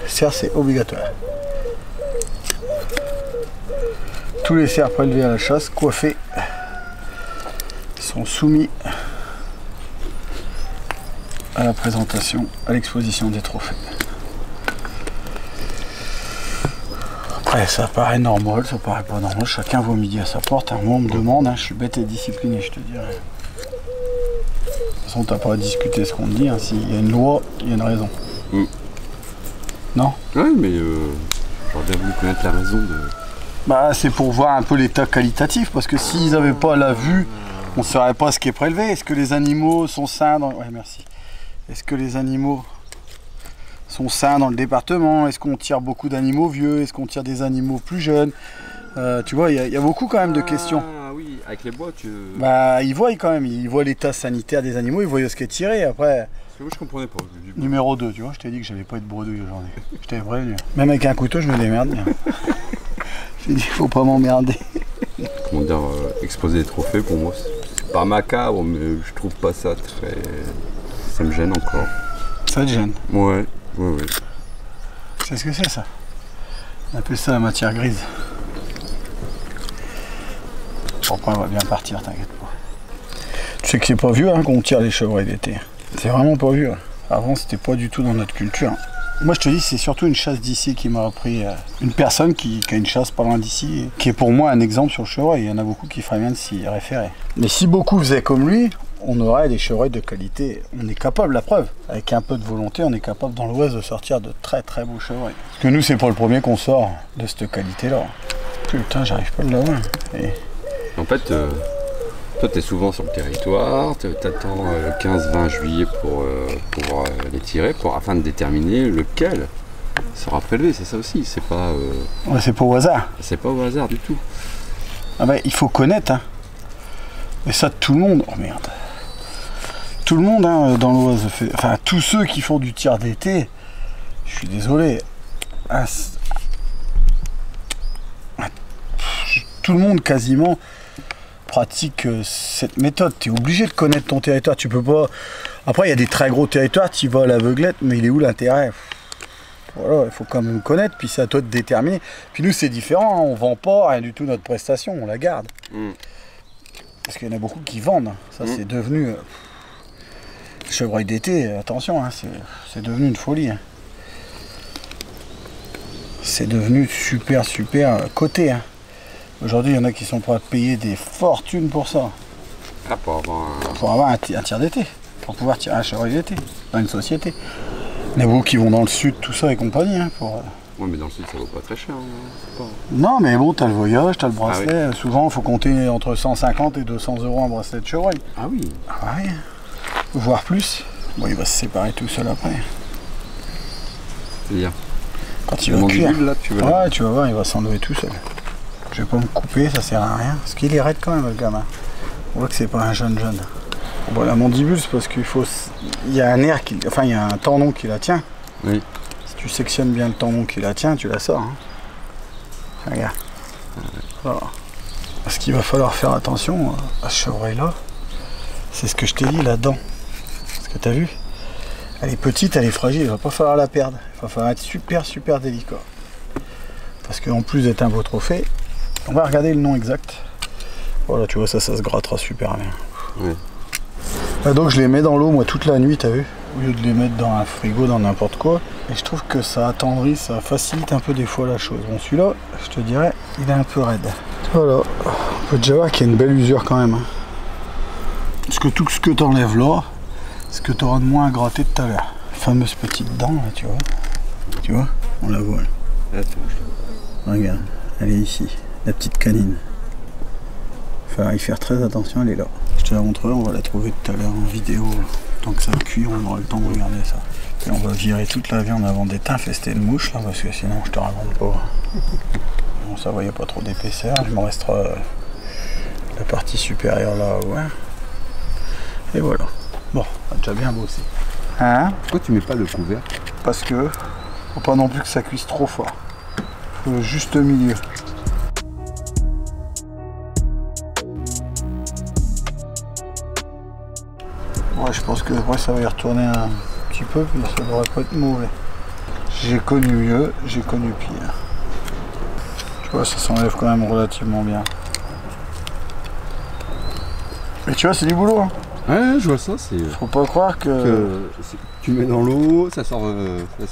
D: Cerfs, c'est obligatoire. Tous les cerfs prélevés à la chasse, coiffés, sont soumis à la présentation, à l'exposition des trophées. Après, ça paraît normal, ça paraît pas normal, chacun vaut midi à sa porte. Moi, on me demande, hein, je suis bête et discipliné, je te dirais. De toute façon, t'as pas à discuter ce qu'on te dit, hein. S'il y a une loi, il y a une raison. Non?
B: Oui, mais j'aurais bien voulu connaître la raison de...
D: Bah, c'est pour voir un peu l'état qualitatif, parce que s'ils n'avaient pas la vue, on ne saurait pas ce qui est prélevé. Est-ce que les animaux sont sains dans... Ouais, merci. Est-ce que les animaux sont sains dans le département? Est-ce qu'on tire beaucoup d'animaux vieux? Est-ce qu'on tire des animaux plus jeunes? Tu vois, il y a beaucoup quand même de questions.
B: Ah oui, avec les bois, tu...
D: Bah, ils voient quand même, ils voient l'état sanitaire des animaux, ils voient ce qui est tiré, après...
B: Parce que moi, je comprenais pas.
D: Numéro 2, tu vois, je t'ai dit que j'avais pas eu de bredouille aujourd'hui. Je t'avais prévenu. Même avec un couteau, je me démerde bien. J'ai dit, faut pas m'emmerder.
B: Comment dire, exposer des trophées, pour moi, c'est pas macabre, mais je trouve pas ça très... Ça me gêne encore.
D: Ça te gêne?
B: Ouais.
D: Tu sais ce que c'est, ça? On appelle ça la matière grise. Après, on va bien partir, t'inquiète pas. Tu sais que c'est pas vieux, hein, qu'on tire les chevreuils d'été. C'est vraiment pas vieux. Avant, c'était pas du tout dans notre culture. Moi, je te dis, c'est surtout une chasse d'ici qui m'a appris. Une personne qui a une chasse pas loin d'ici, qui est pour moi un exemple sur le chevreuil. Il y en a beaucoup qui feraient bien de s'y référer. Mais si beaucoup faisaient comme lui, on aurait des chevreuils de qualité. On est capable, la preuve. Avec un peu de volonté, on est capable dans l'Ouest de sortir de très très beaux chevreuils. Parce que nous, c'est pas le premier qu'on sort de cette qualité-là. Putain, j'arrive pas à l'avoir. Et...
B: En fait, toi, tu es souvent sur le territoire, tu attends 15-20 juillet pour pouvoir les tirer, afin de déterminer lequel sera prélevé, c'est ça aussi, c'est pas...
D: Ouais, c'est pas au hasard.
B: C'est pas au hasard du tout.
D: Ah bah, il faut connaître, hein. Et ça, tout le monde... Oh merde. Tout le monde, hein, dans l'Oise, fait... Enfin, tous ceux qui font du tir d'été, je suis désolé. Tout le monde, quasiment, pratique cette méthode. Tu es obligé de connaître ton territoire. Tu peux pas... Après, il y a des très gros territoires, tu y vas à l'aveuglette, mais il est où l'intérêt? Voilà, il faut quand même connaître, puis c'est à toi de déterminer. Puis nous, c'est différent, hein, on vend pas rien du tout notre prestation, on la garde. Parce qu'il y en a beaucoup qui vendent. Ça, c'est devenu... chevreuil d'été, attention, hein, c'est devenu une folie. Hein. C'est devenu super coté. Hein. Aujourd'hui, il y en a qui sont prêts à payer des fortunes pour ça.
B: Ah, pour
D: avoir un tir d'été. Pour pouvoir tirer un chevreuil d'été dans une société. Il y en a beaucoup qui vont dans le sud, tout ça et compagnie. Hein, pour...
B: Ouais, mais dans le sud, ça vaut pas très cher. Hein. Pas...
D: Non, mais bon, t'as le voyage, t'as le bracelet. Ah, oui. Souvent, il faut compter entre 150 et 200 € un bracelet de chevreuil.
B: Ah oui.
D: Ah oui. Voire plus. Bon, il va se séparer tout seul après.
B: C'est-à-dire
D: quand il va cuire.
B: Là, tu veux
D: ouais, tu vas voir, il va s'enlever tout seul. Je vais pas me couper, ça sert à rien. Parce qu'il est raide quand même, le gamin. On voit que c'est pas un jeune. Bon, la mandibule, c'est parce qu'il faut... Il y a un nerf qui... Enfin, il y a un tendon qui la tient.
B: Oui.
D: Si tu sectionnes bien le tendon qui la tient, tu la sors. Hein. Regarde. Voilà. Ce qu'il va falloir faire attention à ce chevreuil-là, c'est ce que je t'ai dit, la dent. Parce que t'as vu, elle est petite, elle est fragile, il va pas falloir la perdre. Il va falloir être super délicat. Parce qu'en plus d'être un beau trophée, on va regarder le nom exact. Voilà, tu vois, ça se grattera super bien.
B: Oui.
D: Là, donc je les mets dans l'eau, moi, toute la nuit, t'as vu? Au lieu de les mettre dans un frigo, dans n'importe quoi. Et je trouve que ça attendrit, ça facilite un peu des fois la chose. Bon, celui-là, je te dirais, il est un peu raide. Voilà, on peut déjà voir qu'il y a une belle usure quand même. Hein. Parce que tout ce que t'enlèves là, ce que tu auras de moins à gratter tout à l'heure. Fameuse petite dent, là, tu vois. Tu vois? On la voit. Là. Regarde, elle est ici, la petite canine. Il va y faire très attention, elle est là. Je te la montrerai, on va la trouver tout à l'heure en vidéo. Tant que ça cuit, on aura le temps de regarder ça. Et on va virer toute la viande avant d'être infesté de mouches, là, parce que sinon je te raconte pas. Bon, ça va, il n'y a pas trop d'épaisseur. Il me restera la partie supérieure là-haut. Hein. Et voilà. Bon, on a déjà bien bossé. Hein?
B: Pourquoi tu mets pas le couvert?
D: Parce que faut pas non plus que ça cuise trop fort. Faut le juste milieu. Ouais, je pense que après ça va y retourner un petit peu, puis ça devrait pas être mauvais. J'ai connu mieux, j'ai connu pire. Tu vois, ça s'enlève quand même relativement bien. Mais tu vois, c'est du boulot. Hein.
B: Ouais, je vois ça, c'est...
D: Faut pas croire que
B: tu mets dans l'eau, ça sort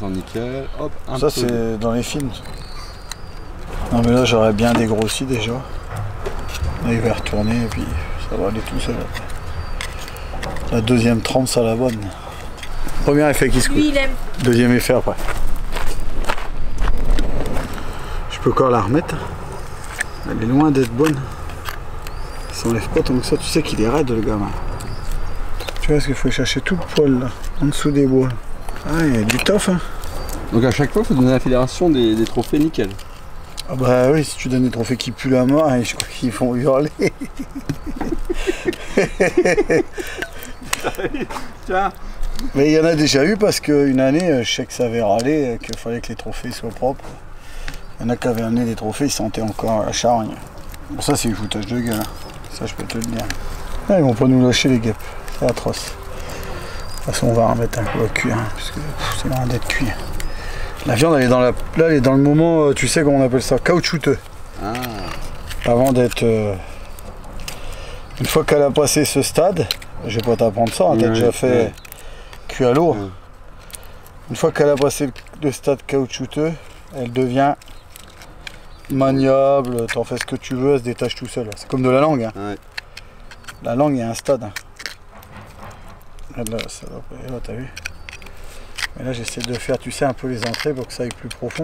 B: nickel, hop, un
D: ça
B: peu.
D: c'est dans les films. Non mais là j'aurais bien dégrossi déjà. Là il va retourner et puis ça va aller tout seul après. La deuxième trempe ça la bonne. Premier effet qui se coupe.
E: Lui il aime.
D: Deuxième effet après. Je peux encore la remettre. Elle est loin d'être bonne. Il s'enlève pas tant que ça, tu sais qu'il est raide le gamin. Tu vois, parce qu'il faut chercher tout le poil là, en dessous des bois. Ah, il y a du tof, hein.
B: Donc à chaque fois, il faut donner à la fédération des trophées nickel.
D: Ah bah oui, si tu donnes des trophées qui puent la mort, je crois qu'ils vont hurler.
B: Tiens.
D: Mais il y en a déjà eu parce qu'une année, je sais que ça avait râlé, qu'il fallait que les trophées soient propres. Il y en a qui avaient amené des trophées, ils sentaient encore la charogne. Bon, ça c'est du foutage de gueule, hein. Ça je peux te le dire. Ah, ils vont pas nous lâcher les guêpes, c'est atroce. De toute façon on va remettre un coup à cuire, hein, parce que c'est loin d'être cuit. La viande elle est dans là, elle est dans le moment, tu sais comment on appelle ça, caoutchouteux.
B: Ah.
D: Avant d'être... une fois qu'elle a passé ce stade, je vais pas t'apprendre ça, hein, t'as déjà fait cuit à l'eau. Une fois qu'elle a passé le stade caoutchouteux, elle devient maniable, t'en fais ce que tu veux, elle se détache tout seul. C'est comme de la langue. Hein.
B: Ouais.
D: La langue, il y a un stade. Là, ça va pas. Là, t'as vu? Mais là, j'essaie de faire, tu sais, un peu les entrées pour que ça aille plus profond.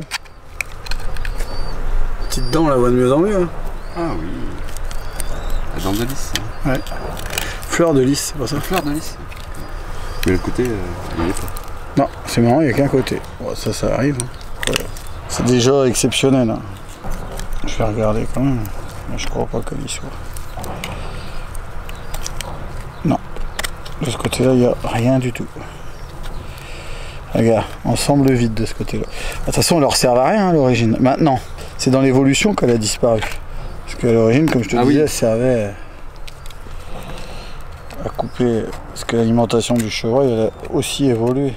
D: petite dent, on la voit de mieux en mieux. Hein.
B: Ah oui. La dent de lys. Hein.
D: Ouais. Fleur de lys, c'est pas ça?
B: La fleur de lys. Mais le côté, il n'y est pas.
D: Non, c'est marrant, il n'y a qu'un côté. Bon, ça arrive. Hein. Ouais. C'est déjà exceptionnel. Hein. Je vais regarder quand même. Mais je crois pas qu'il y soit. Non. De ce côté-là, il n'y a rien du tout. Regarde, on semble vide de ce côté-là. De toute façon, on leur sert à rien à l'origine. Maintenant, c'est dans l'évolution qu'elle a disparu. Parce qu'à l'origine, comme je te disais,
B: oui.
D: elle servait à couper. Parce que l'alimentation du chevreuil, elle a aussi évolué.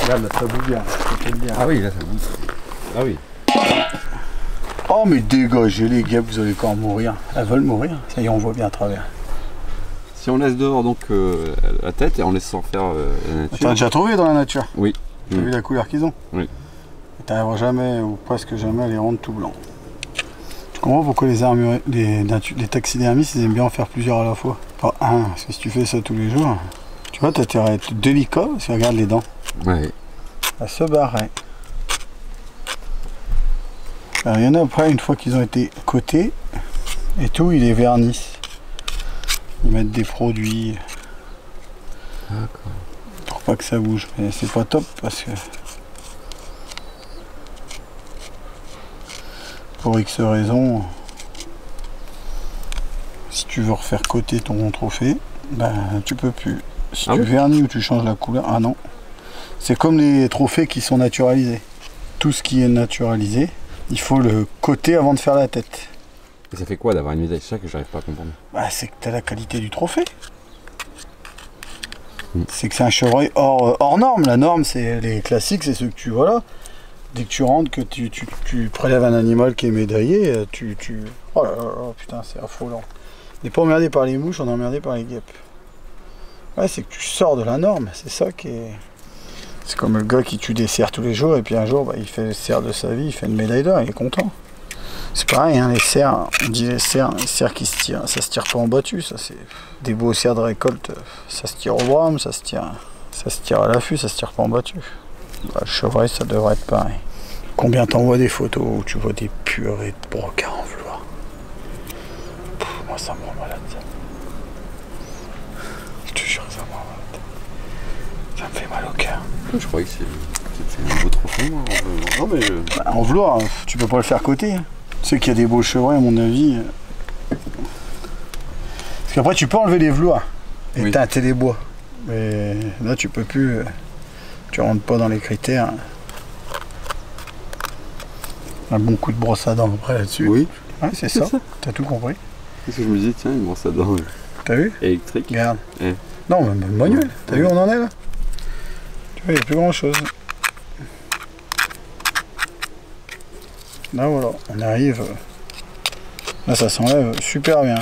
D: Regarde, là, ça bouge bien.
B: Ah oui, là, ça bouge. Ah oui.
D: Oh, mais dégagez les guêpes, vous allez quand mourir. Elles veulent mourir. Ça y est, on voit bien à travers.
B: Si on laisse dehors donc la tête et en laissant faire la nature.
D: T'as déjà trouvé dans la nature?
B: Oui.
D: T'as vu la couleur qu'ils ont?
B: Oui.
D: T'arriveras jamais, ou presque jamais, à les rendre tout blancs. Tu comprends pourquoi les taxidermistes, ils aiment bien en faire plusieurs à la fois? Pas un, parce que si tu fais ça tous les jours, tu vois, t'as intérêt à être délicat, si tu regardes les dents.
B: Ouais.
D: Ça se barrait. Alors, il y en a après, une fois qu'ils ont été cotés, et tout, ils les vernissent. Ils mettent des produits.
B: D'accord.
D: Pour pas que ça bouge. Mais c'est pas top parce que pour X raisons, si tu veux refaire coter ton trophée, ben tu peux plus. Si tu vernis ou tu changes la couleur, ah non. C'est comme les trophées qui sont naturalisés. Tout ce qui est naturalisé, il faut le coter avant de faire la tête.
B: Et ça fait quoi d'avoir une médaille? C'est ça que j'arrive pas à comprendre.
D: Bah, c'est que tu as la qualité du trophée. C'est que c'est un chevreuil hors norme. La norme, c'est les classiques, c'est ceux que tu vois là. Dès que tu rentres, que tu prélèves un animal qui est médaillé, oh là là, putain, c'est affolant. On n'est pas emmerdé par les mouches, on est emmerdé par les guêpes. Ouais, c'est que tu sors de la norme, c'est ça qui est... C'est comme le gars qui tue des cerfs tous les jours, et puis un jour, bah, il fait le cerf de sa vie, il fait une médaille d'or, il est content. C'est pareil, hein, les cerfs, on dit les cerfs qui se tirent, ça se tire pas en battu, ça c'est des beaux cerfs de récolte, ça se tire au brame, ça se tire à l'affût, ça se tire pas en battu. Bah, le chevreuil, ça devrait être pareil. Combien t'envoies des photos où tu vois des purées de brocards en velours? Moi ça me rend malade ça. Je te jure, ça me rend malade. Ça me fait mal au cœur.
B: Je croyais que c'était un beau trophée, moi. Non, mais
D: bah, en velours, tu peux pas le faire coter. Hein. Tu sais qu'il y a des beaux chevreuils, à mon avis. Parce qu'après, tu peux enlever les velours et teinter les bois. Mais là, tu peux plus. Tu rentres pas dans les critères. Un bon coup de brosse à dents après là-dessus.
B: oui.
D: Ouais, c'est ça. T'as tout compris.
B: Parce que je me disais, tiens, une brosse à dents
D: T'as vu?
B: électrique.
D: Regarde.
B: Eh.
D: Non, même manuel. T'as vu où on en est là? Tu vois, il n'y a plus grand chose. Là voilà, on arrive. Là ça s'enlève super bien.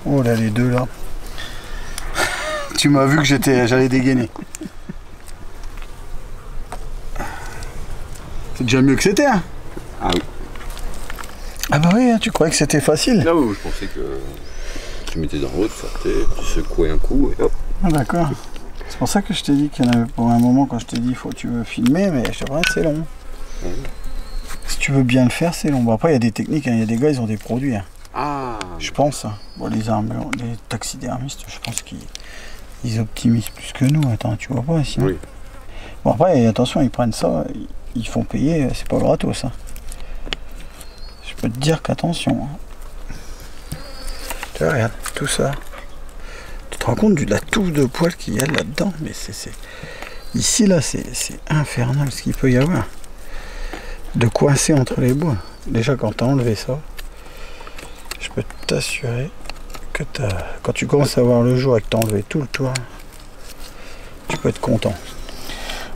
D: Oh là les deux là. Tu m'as vu que j'allais dégainer. C'est déjà mieux que c'était hein.
B: Ah oui.
D: Ah bah oui, hein, tu croyais que c'était facile.
B: Là où je pensais que tu mettais dans l'autre, tu secouais un coup et hop.
D: Ah d'accord. C'est pour ça que je t'ai dit qu'il y en avait pour un moment quand je t'ai dit faut que tu veux filmer, mais je te promets c'est long. Si tu veux bien le faire, c'est long. Bon, après il y a des techniques, il y a des gars, ils ont des produits. Hein.
B: Ah.
D: Je pense. Bon, les taxidermistes, je pense qu'ils optimisent plus que nous. Attends, tu vois pas ici.
B: Oui.
D: Bon après, attention, ils prennent ça, ils font payer, c'est pas gratos. Hein. Je peux te dire qu'attention. Hein. Tu vois, regarde, tout ça. Tu te rends compte de la touffe de poils qu'il y a là-dedans, mais c'est ici là c'est infernal ce qu'il peut y avoir de coincer entre les bois. Déjà quand t'as enlevé ça, je peux t'assurer que quand tu commences à voir le jour et que t'as enlevé tout le toit, tu peux être content.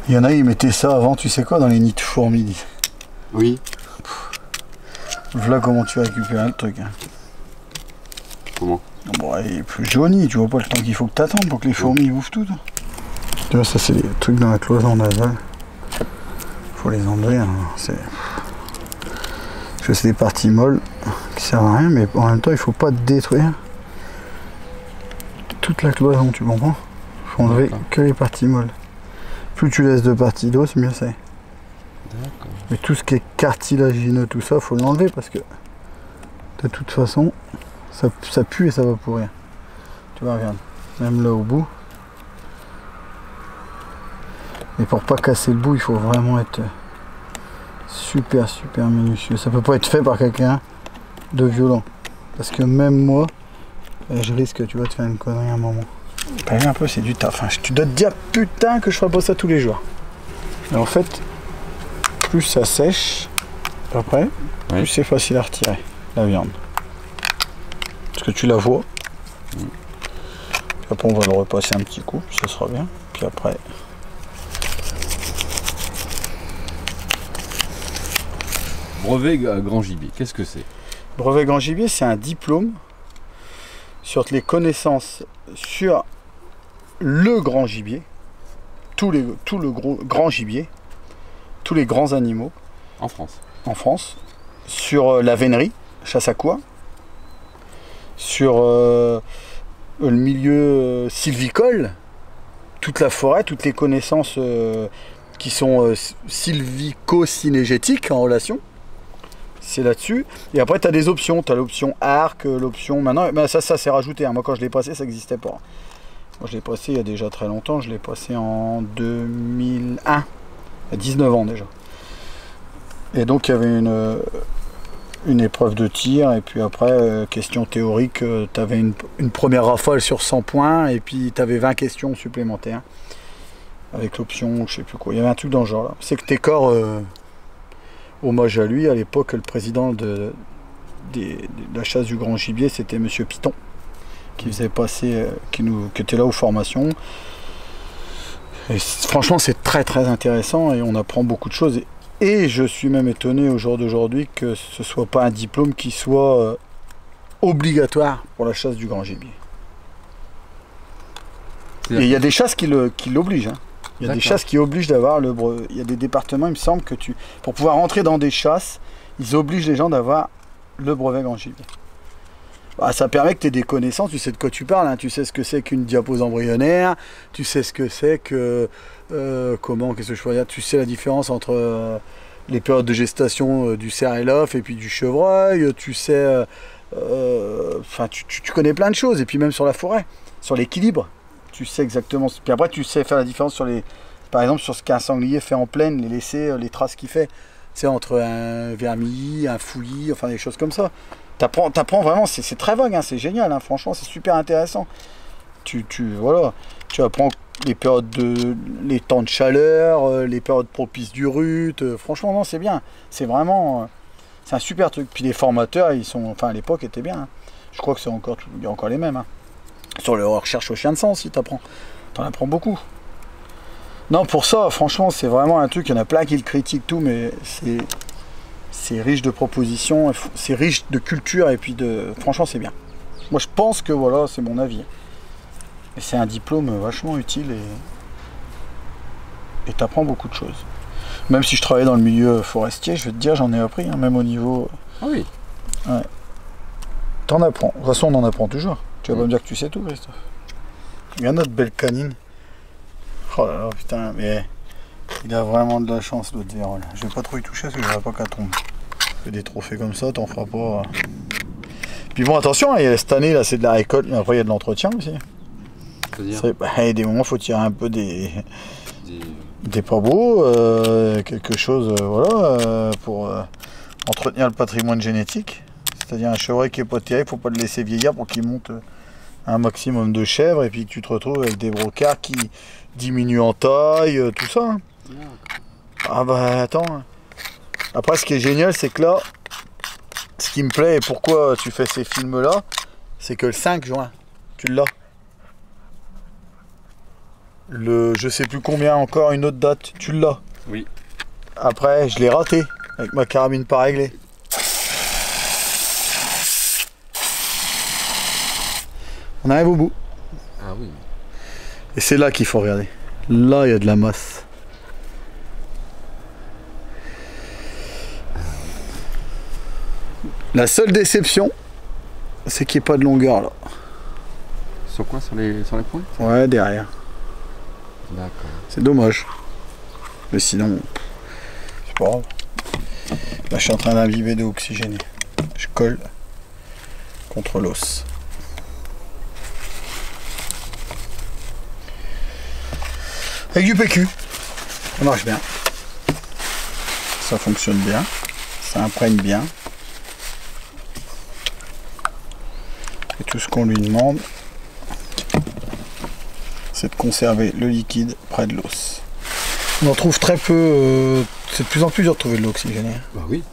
D: Il y en a, ils mettaient ça avant, tu sais quoi, dans les nids de fourmis.
B: Oui.
D: Voilà comment tu récupères le truc. Hein.
B: Comment?
D: Bon, il est plus jauni, tu vois pas le temps qu'il faut que t'attendes pour que les fourmis bouffent tout. Tu vois, ça c'est les trucs dans la cloison nasale. Faut les enlever. Hein. Parce que c'est des parties molles qui servent à rien, mais en même temps il faut pas détruire toute la cloison, tu comprends? Faut enlever que les parties molles. Plus tu laisses de parties d'os, mieux c'est.
B: D'accord.
D: Mais tout ce qui est cartilagineux, tout ça, faut l'enlever parce que de toute façon, ça pue et ça va pourrir. Tu vois, regarde, même là au bout. Mais pour pas casser le bout, il faut vraiment être super minutieux. Ça peut pas être fait par quelqu'un de violent. Parce que même moi, je risque, tu vois, de faire une connerie à un moment. T'as vu un peu, c'est du taf. Hein. Tu dois te dire, putain, que je ferai pas ça tous les jours. Et en fait, plus ça sèche, après, plus c'est facile à retirer, la viande. Parce que tu la vois. Puis après, on va le repasser un petit coup, puis ça sera bien. Puis après...
B: Brevet grand gibier, qu'est-ce que c'est?
D: Brevet grand gibier, c'est un diplôme sur les connaissances sur le grand gibier, tout le grand gibier, tous les grands animaux
B: En France.
D: Sur la vénerie, chasse à quoi, sur le milieu sylvicole, toute la forêt, toutes les connaissances qui sont sylvico-synégétiques en relation. C'est là-dessus. Et après, tu as des options. Tu as l'option arc, l'option... Maintenant, ben ça c'est rajouté. Hein. Moi, quand je l'ai passé, ça n'existait pas. Moi, je l'ai passé il y a déjà très longtemps. Je l'ai passé en 2001. Il y a 19 ans déjà. Et donc, il y avait une épreuve de tir. Et puis après, question théorique, tu avais une première rafale sur 100 points. Et puis, tu avais 20 questions supplémentaires. Avec l'option, je sais plus quoi. Il y avait un truc dans le genre là. C'est que tes corps... hommage à lui, à l'époque, le président de la chasse du grand gibier, c'était Monsieur Piton, qui faisait passer, qui était là aux formations. Et franchement, c'est très intéressant et on apprend beaucoup de choses. Et je suis même étonné au jour d'aujourd'hui que ce soit pas un diplôme qui soit obligatoire pour la chasse du grand gibier. Et il y a des chasses qui l'obligent. Hein. Il y a des chasses qui obligent d'avoir le brevet. Il y a des départements, il me semble, que pour pouvoir rentrer dans des chasses, ils obligent les gens d'avoir le brevet grand gibier. Bah, ça permet que tu aies des connaissances, tu sais de quoi tu parles, hein. Tu sais ce que c'est qu'une diapose embryonnaire, tu sais ce que c'est que... qu'est-ce que je peux dire, tu sais la différence entre les périodes de gestation du cerf et l'œuf et puis du chevreuil, tu sais... Enfin, tu connais plein de choses, et puis même sur la forêt, sur l'équilibre. Tu sais exactement. Puis après, tu sais faire la différence sur les. Par exemple, sur ce qu'un sanglier fait en plaine, les traces qu'il fait. Tu sais, entre un vermillis, un fouillis, enfin des choses comme ça. T'apprends vraiment, c'est très vague, hein, c'est génial, hein, franchement, c'est super intéressant. Voilà, tu apprends les périodes les temps de chaleur, les périodes propices du rut. Franchement, non, c'est bien. C'est vraiment. C'est un super truc. Puis les formateurs, ils sont. Enfin, à l'époque, étaient bien. Hein. Je crois que il y a encore les mêmes. Hein. Sur la recherche au chien de sang aussi, t'en apprends beaucoup. Non, pour ça, franchement, c'est vraiment un truc, il y en a plein qui le critiquent tout, mais c'est riche de propositions, c'est riche de culture, et puis franchement, c'est bien. Moi, je pense que, voilà, c'est mon avis. Et c'est un diplôme vachement utile, et t'apprends beaucoup de choses. Même si je travaillais dans le milieu forestier, je vais te dire, j'en ai appris, hein, même au niveau...
B: Ah oui.
D: Ouais. T'en apprends. De toute façon, on en apprend toujours. Tu vas pas me dire que tu sais tout, Christophe. Regarde notre belle canine. Oh là là, putain, mais il a vraiment de la chance, l'autre zéro. Je vais pas trop y toucher parce que je n'aurai pas qu'à tomber. Fais des trophées comme ça, t'en feras pas. Puis bon, attention, cette année, là, c'est de la récolte, mais après, il y a de l'entretien aussi. C'est-à-dire il y a des moments, il faut tirer un peu des pas beaux, quelque chose, voilà, pour entretenir le patrimoine génétique. C'est-à-dire un chevreuil qui n'est pas terrible, il ne faut pas le laisser vieillir pour qu'il monte un maximum de chèvres et puis que tu te retrouves avec des brocards qui diminuent en taille, tout ça. Hein. Ah bah attends. Après, ce qui est génial, c'est que là, ce qui me plaît et pourquoi tu fais ces films-là, c'est que le 5 juin, tu l'as. Je sais plus combien encore, une autre date, tu l'as.
B: Oui.
D: Après, je l'ai raté avec ma carabine pas réglée. On arrive au bout.
B: Ah oui.
D: Et c'est là qu'il faut regarder. Là, il y a de la masse. La seule déception, c'est qu'il n'y ait pas de longueur là.
B: Sur quoi? Sur les pointes?
D: Ouais, derrière.
B: D'accord.
D: C'est dommage. Mais sinon, pas grave. Là je suis en train d'imbiber d'eau oxygénée. Je colle contre l'os. Avec du PQ, ça marche bien. Ça fonctionne bien. Ça imprègne bien. Et tout ce qu'on lui demande, c'est de conserver le liquide près de l'os. On en trouve très peu, c'est de plus en plus dur de trouver de l'eau oxygénée.
B: Bah oui.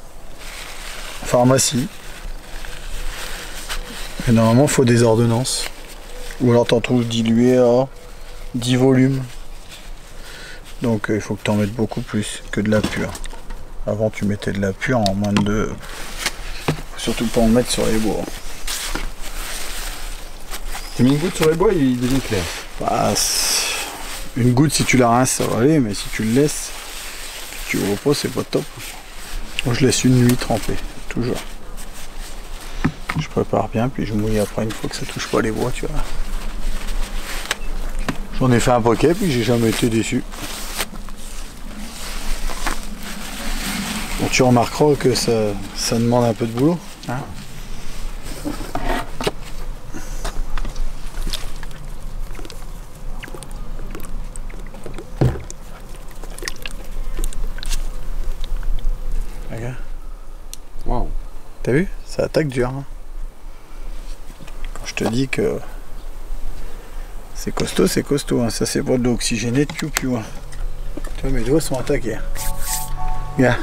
D: En pharmacie. Et normalement il faut des ordonnances. Ou alors tu en trouves dilué à 10 volumes. Donc il faut que tu en mettes beaucoup plus que de la pure. Avant tu mettais de la pure en moins de 2. Faut surtout pas en mettre sur les bois.
B: Tu mets une goutte sur les bois, il devient clair.
D: Bah, une goutte si tu la rinces ça va aller, mais si tu le laisses, tu le reposes, c'est pas top. Moi je laisse une nuit tremper, toujours. Je prépare bien, puis je mouille après une fois que ça touche pas les bois, tu vois. J'en ai fait un paquet, puis j'ai jamais été déçu. Bon, tu remarqueras que ça demande un peu de boulot. Hein. Regarde.
B: Waouh.
D: T'as vu? Ça attaque dur. Hein. Quand je te dis que c'est costaud, hein. Ça c'est pas de l'eau oxygénée de piou-piou. Hein. Tu vois, mes doigts sont attaqués. Regarde.